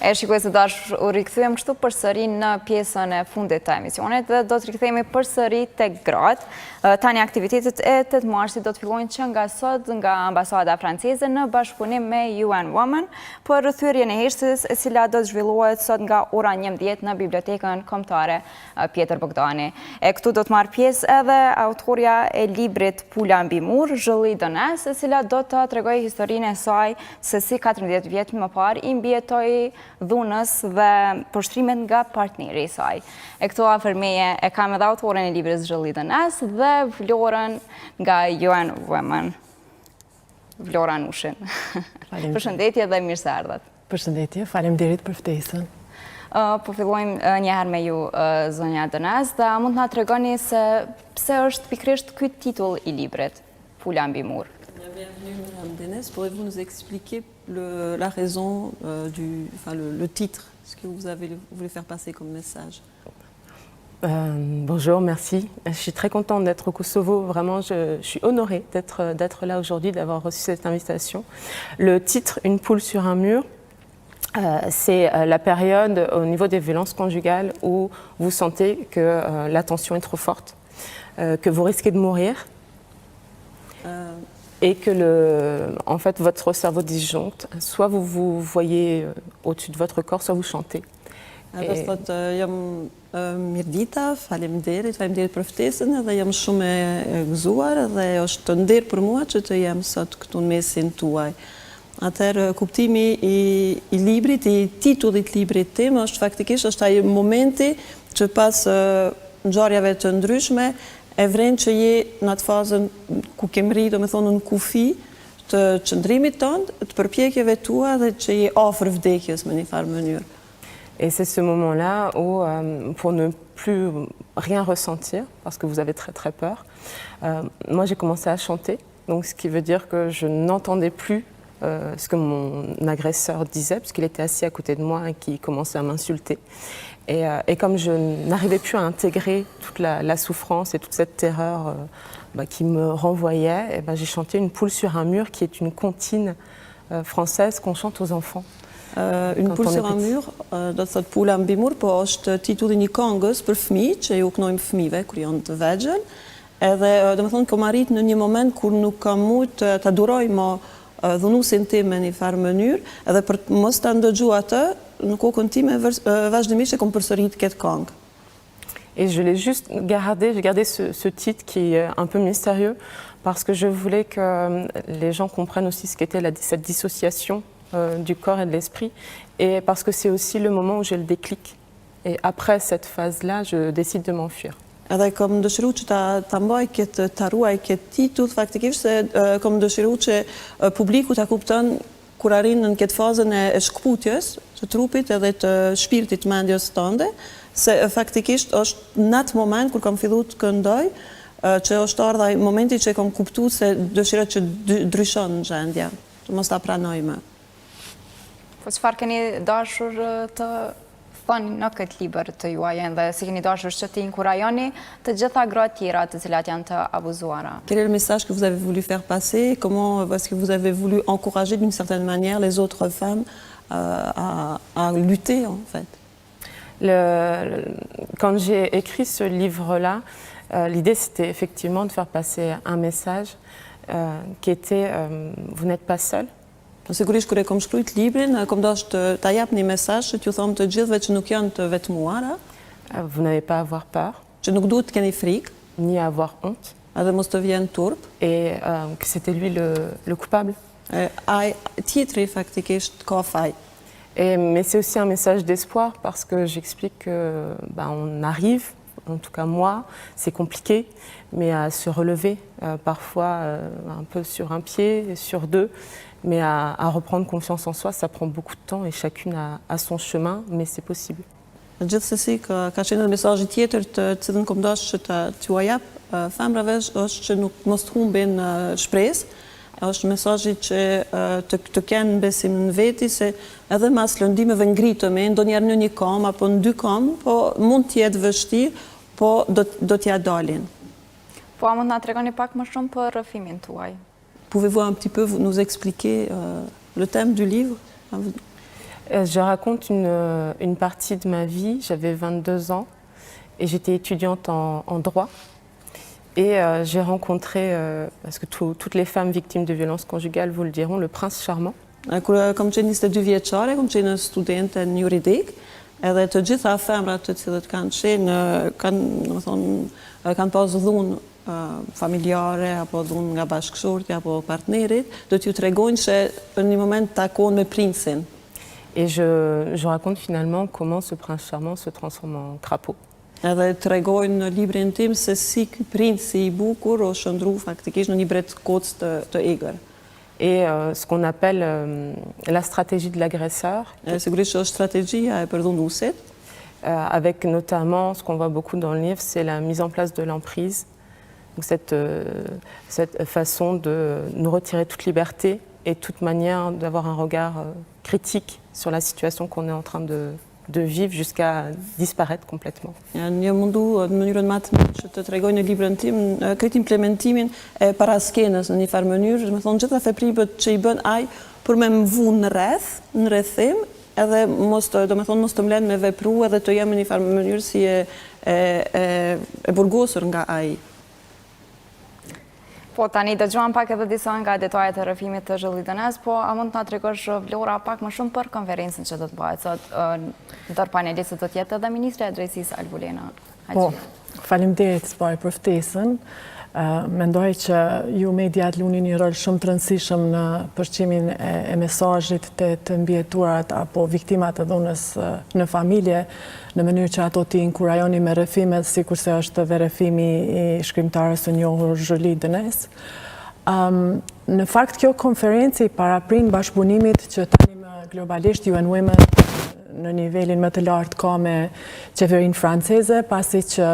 E shikues të dashur, u rikthyem kështu përsëri në pjesën e fundit të emisionit dhe do të rikthehemi përsëri tek gratë. Tani aktivitetet e 8 marsit do të fillojnë që nga sot nga ambasada franceze në bashkëpunim me UN Women për thyrjen e heshtës e cila do të zhvillohet sot nga ora 11 në bibliotekën kombëtare Pjetër Bogdani. E këtu do të marrë pjesë edhe autorja e librit Pula mbi mur, Zhëlli Dënes, e cila do të tregojë historinë e saj se si 14 vjet më parë i mbijetoi dhunës dhe përshtrimet nga partneri i saj. E këto afër meje e kam edhe autoren e librit Zhëlli Dënes dhe Vlorën nga UN Women. Vlora Nushin. Përshëndetje dhe mirë se ardhat. Përshëndetje, faleminderit për ftesën. Po fillojmë njëherë me ju, zonja Dënes, dhe mund të na tregoni se pse është pikërisht ky titull i librit, Pula mbi mur. Bienvenue, Madame Dënes. Pourriez-vous nous expliquer la raison le titre, ce que vous avez voulu faire passer comme message? Bonjour, merci. Je suis très contente d'être au Kosovo. Vraiment, je suis honorée d'être là aujourd'hui, d'avoir reçu cette invitation. Le titre, Une poule sur un mur, c'est la période au niveau des violences conjugales où vous sentez que la tension est trop forte, que vous risquez de mourir. Et que en fait, votre cerveau disjoncte. Soit vous vous voyez au-dessus de votre corps, soit vous chantez. Jam mirëdita, faleminderit për ftesën dhe jam shumë e gëzuar dhe është nder për mua që të jem sot këtu në mesin tuaj. Atëherë kuptimi i librit, i titullit librit tim është faktikisht ai momenti që pas ngjarjeve të ndryshme e vren që je në atë fazën ku ke rritur, me thonë, në kufi të qëndrimit tënd, të përpjekjeve tua dhe që je afër vdekjes me një farë mënyrë. Et c'est ce moment-là où, pour ne plus rien ressentir, parce que vous avez très très peur, moi j'ai commencé à chanter, donc ce qui veut dire que je n'entendais plus ce que mon agresseur disait, puisqu'il était assis à côté de moi et qui commençait à m'insulter. Et comme je n'arrivais plus à intégrer toute la souffrance et toute cette terreur qui me renvoyait, j'ai chanté Une poule sur un mur, qui est une comptine française qu'on chante aux enfants. Une poule sur un mur, do të thotë Pula mbi mur, po është titulli një këngës për fëmijë që ju kënojmë fëmijëve kur janë të vegjël. Edhe domethënë kam arrit në një moment kur nuk kam mujt ta duroj më dhunusin tim me një farë mënyrë, edhe për të mos ta ndëgjuar atë, në kokën time vazhdimisht e kam përsërit këtë këngë. Et je l'ai juste gardé, j'ai gardé ce titre qui est un peu mystérieux parce que je voulais que les gens comprennent aussi ce qu'était cette dissociation du corps et de l'esprit, et parce que c'est aussi le moment où j'ai le déclic. Et après cette phase-là, je décide de m'enfuir. Edhe kam dëshiruar që ta mbaj ta ruaj këtë titull, faktikisht se kam dëshiruar që publiku ta kupton kur arrin në këtë fazën e shkputjes të trupit edhe të shpirtit, mendjes tënde, se faktikisht është në atë moment kur kam filluar të këndoj që është ardha momenti që kam kuptuar se dëshira që ndryshon gjendja, të mos ta pranoj më. Po çfarë keni dashur të thoni në këtë libër të juaj dhe si keni dashur që të inkurajoni të gjitha gratë tjera të cilat janë të abuzuara? Quel est le message que vous avez voulu faire passer? Comment est-ce que vous avez voulu encourager d'une certaine manière les autres femmes à lutter en fait? Quand j'ai écrit ce livre-là, l'idée c'était effectivement de faire passer un message qui était vous n'êtes pas seul. Sigurisht kur e kam shkruajt librin, kam dashur ta jap një mesazh që t'ju them të gjithëve që nuk janë të vetmuara. Vous n'avez pas à avoir peur. Që nuk duhet të keni frikë. Ni à avoir honte. Edhe mos të vjen turp. Et que c'était lui le coupable. Ai tjetri faktikisht ka faj. Mais c'est aussi un message d'espoir parce que j'explique que on arrive, en tout cas moi, c'est compliqué, mais à se relever, parfois un peu sur un pied, sur deux. Mais à reprendre confiance en soi, ça prend beaucoup de temps et chacune a son chemin, mais c'est possible. Gjithsesi ka qenë mesazhi tjetër të cilën kam dashur që t'ju jap femrave është që nuk mos humbin shpresë. Është mesazhi që të kenë besim në veti se edhe mas lëndimeve ngritemi, ndonjëherë në një kam apo në dy kam, po mund të jetë vështirë, po do t'ja dalin. Po a mund na tregoni pak më shumë për rrëfimin tuaj? Pouvez-vous un petit peu nous expliquer le thème du livre? Je raconte une partie de ma vie. J'avais 22 ans et j'étais étudiante en droit. Et j'ai rencontré, parce que toutes les femmes victimes de violences conjugales vous le diront, le prince charmant. Kur kam qenë 22 vjeçare, kam qenë studente në juridik, edhe të gjitha femrat të cilët kanë qenë, kanë pas dhunë familjare, apo dhunë nga bashkëshorti, apo partnerit, do t'ju tregojnë që në një moment takohen me princin. Et je raconte finalement comment ce prince charmant se transforme en crapaud. Edhe tregojnë në librin tim se si ky princi i bukur o shëndru faktikisht në një bret kocë të egër. Et ce qu'on appelle la stratégie de l'agresseur. Sigurisht është strategjia e përdhunuesit. Avec notamment, ce qu'on voit beaucoup dans le livre, c'est la mise en place de l'emprise. Donc cette façon de nous retirer toute liberté et toute manière d'avoir un regard critique sur la situation qu'on est en train de vivre jusqu'à disparaître complètement. Një mundu në mënyrën më të mirë që të tregoj në librin tim këtë implementimin e paraskenës në një farë mënyrë, do të thonë gjitha veprimet që i bën ai për me më vu në rrethim, edhe mos të mlen me vepru edhe të jem në një farë mënyrë si e burgosur nga ai. Po, tani dëgjuam pak edhe disa nga detajet e rrëfimit të Zhëllit Dënes, po a mund të na tregosh, Vlora, pak më shumë për konferencën që do të bëhet sot? Ndër panelistët do të jetë edhe Ministre e Drejtësisë Albulena Haxhi. Po, faleminderit për ftesën. Mendoj që ju mediat luani një rol shumë të rëndësishëm në përçimin e mesazhit të mbjeturat apo viktimat e dhunës në familje, në mënyrë që ato t'i inkurajoni me rrëfimet, sikurse është edhe rrëfimi i shkrimtarës së njohur Zhëllit Dënes. Në fakt, kjo konferencë paraprin bashkëpunimit që tani globalisht UN Women në nivelin më të lartë ka me qeverinë franceze, pasi që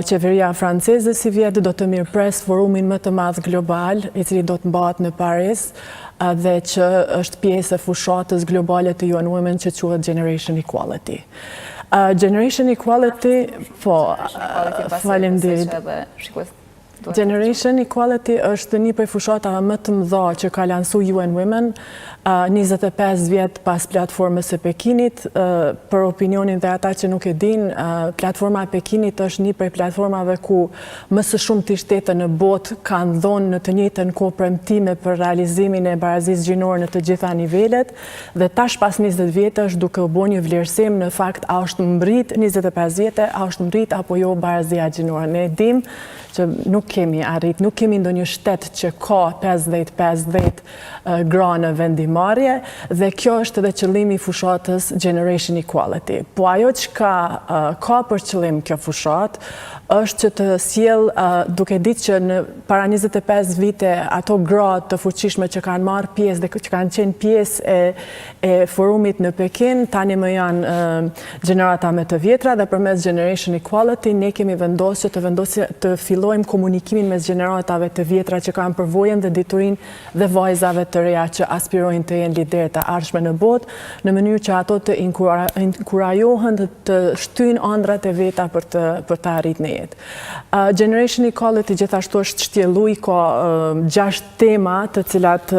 qeveria franceze si vjetë do të mirëpres forumin më të madh global, i cili do të mbahet në Paris, dhe që është pjesë e fushatës globale të UN Women që quhet Generation Equality. Generation Equality, po, faleminderit. Generation Equality është një prej fushatave më të mëdha që ka lansu UN Women 25 vjet pas platformës së Pekinit. Për opinionin dhe ata që nuk e din, platforma e Pekinit është një prej platformave ku më së shumti shtete në botë kanë dhënë në të njëjtën kohë premtime për realizimin e barazisë gjinore në të gjitha nivelet, dhe tash pas 20 vjetësh duke u bërë një vlerësim në fakt a është mbrit 25 vjetë, a është mbrit apo jo barazia gjinore. Ne dim që nuk kemi arrit, nuk kemi ndonjë shtet që ka 50-50 gra në vendimarrje, dhe kjo është edhe qëllimi i fushatës Generation Equality. Po ajo që ka për qëllim kjo fushat është që të sjell, duke ditë që në para 25 vite ato gra të fuqishme që kanë marrë pjesë dhe që kanë qenë pjesë e forumit në Pekin, tani më janë gjenerata më të vjetra, dhe përmes Generation Equality ne kemi vendosur të fillojmë komunikimin mes gjeneratave të vjetra që kanë përvojën dhe diturinë dhe vajzave të reja që aspirojnë të jenë liderë të ardhshme në botë, në mënyrë që ato të inkurajohen dhe të shtyjnë ëndrat e veta për të arritur në jetë. Generation Equality gjithashtu është shtjelluar, ka 6 tema të cilat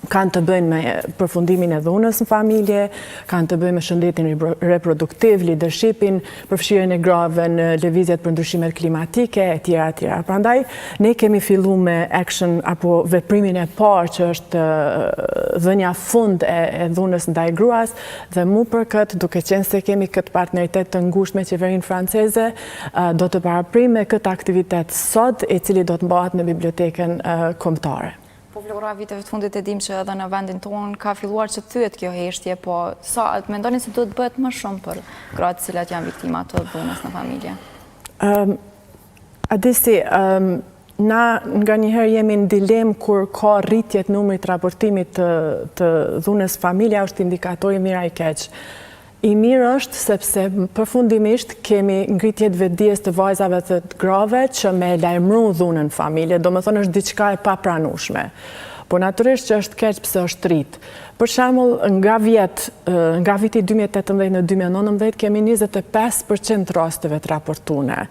kanë të bëjnë me përfundimin e dhunës në familje, kanë të bëjnë me shëndetin reproduktiv, leadershipin, përfshirjen e grave në lëvizjet për ndryshimet klimatike, etj. Prandaj, ne kemi filluar me action apo veprimin e parë që është dhënia fund e dhunës ndaj gruas, dhe mu për këtë, duke qenë se kemi këtë partneritet të ngushtë me qeverinë franceze, do të paraprim me këtë aktivitet sot, i cili do të mbahet në bibliotekën kombëtare. Po, Vlora, viteve të fundit e dim që edhe në vendin tonë ka filluar që thyet kjo heshtje, po sa mendoni se duhet bëhet më shumë për gratë cilat janë viktima të dhunës në familje? Adisi, na nga njëherë jemi në dilemë kur ka rritjet numrit raportimit të dhunës familja, është indikatori mira i keq. I mirë është sepse përfundimisht kemi ngritjet vetdijes të vajzave të grave që me lajmëru dhunën familje, do më thonë është diçka e papranueshme. Po natyrisht që është keq pse është rrit. Për shembull, nga viti 2018 në 2019 kemi 25% rasteve të raportuara.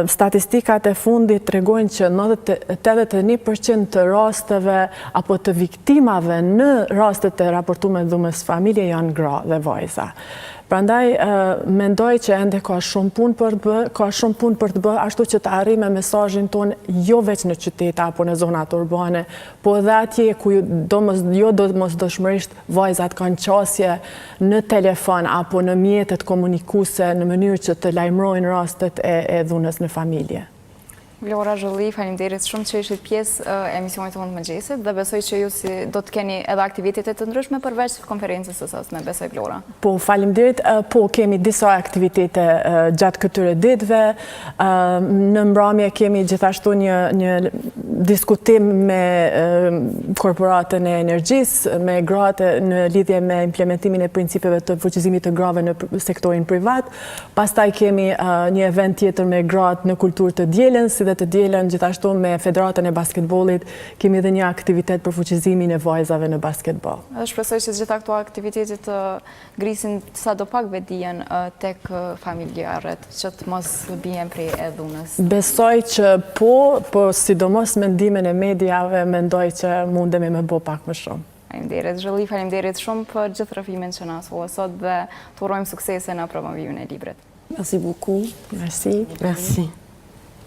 Statistikat e fundit tregojnë që 81% të rasteve apo të viktimave në rastet e raportuara me dhunës familje janë gra dhe vajza. Prandaj, mendoj që ende ka shumë punë për të bë, ashtu që të arrijmë mesazhin tonë jo vetëm në qytete apo në zonat urbane, po edhe atje ku domosdoshmërisht vajzat kanë qasje në telefon apo në mjetet komunikuese në mënyrë që të lajmërojnë rastet e dhunës në familje. Vlora Zholli, faleminderit shumë që ishit pjesë e emisionit tonë të mëngjesit dhe besoj që ju do të keni edhe aktivitete të ndryshme përveç konferencës së sotme, besoj Vlora. Po, faleminderit, po kemi disa aktivitete gjatë këtyre ditëve. Në mbrëmje kemi gjithashtu një diskutim me korporatën e energjisë, me gratë në lidhje me implementimin e principeve të fuqizimit të grave në sektorin privat. Pastaj kemi një event tjetër me gratë në kulturë të dielën, si dhe të dielën gjithashtu me Federatën e Basketbollit kemi edhe një aktivitet për fuqizimin e vajzave në basketbol. Edhe shpresoj që gjitha këto aktivitetet të grisin sadopak vetdijen tek familjarët, që të mos bien prej e dhunës. Besoj që po sidomos mendimin e mediave mendoj që mundemi me bë pak më shumë. Faleminderit Zholli, faleminderit shumë për gjithë rrëfimin që na solla sot dhe të urojmë suksese në promovimin e librit. Merci beaucoup. Merci.